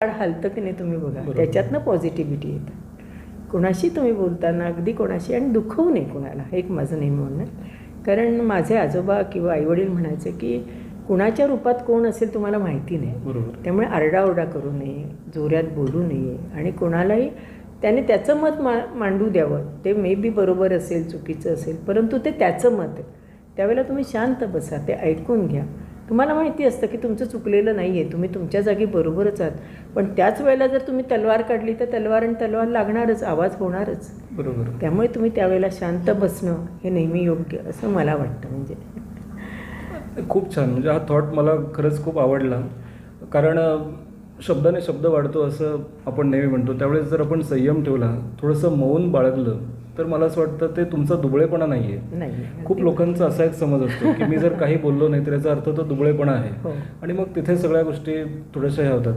झाड हलतं की नाही तुम्ही बघा, बरोबर. त्याच्यातनं पॉझिटिव्हिटी येतं. कुणाशी तुम्ही बोलताना अगदी कोणाशी आणि दुखवू नये कुणाला, हे एक माझं नेहमी म्हणणं आहे. कारण माझे आजोबा किंवा आईवडील म्हणायचे की कुणाच्या रूपात कोण असेल तुम्हाला माहिती नाही, बरोबर. त्यामुळे आरडाओरडा करू नये, जोरात बोलू नये आणि कोणालाही त्याने त्याचं मत मांडू द्यावं. ते मे बी बरोबर असेल, चुकीचं असेल, परंतु ते त्याचं मत आहे. त्यावेळेला तुम्ही शांत बसा, ते ऐकून घ्या. तुम्हाला माहिती असतं की तुमचं चुकलेलं नाही आहे, तुम्ही तुमच्या जागी बरोबरच आहात, पण त्याच वेळेला जर तुम्ही तलवार काढली तर तलवार आणि तलवार लागणारच, आवाज होणारच. बरोबर. त्यामुळे तुम्ही त्यावेळेला शांत बसणं हे नेहमी योग्य असं मला वाटतं. म्हणजे खूप छान. म्हणजे हा थॉट मला खरंच खूप आवडला. कारण शब्दाने शब्द वाढतो असं आपण नेहमी म्हणतो. त्यावेळेस जर आपण संयम ठेवला, थोडंसं मौन बाळगलं, तर मला असं वाटतं ते तुमचा दुबळेपणा नाही आहे. नाही, खूप लोकांचा असा एक समज असतो की मी जर काही बोललो नाही तर याचा अर्थ तो दुबळेपणा आहे. हो. आणि मग तिथे सगळ्या गोष्टी थोड्याशा ह्या होतात.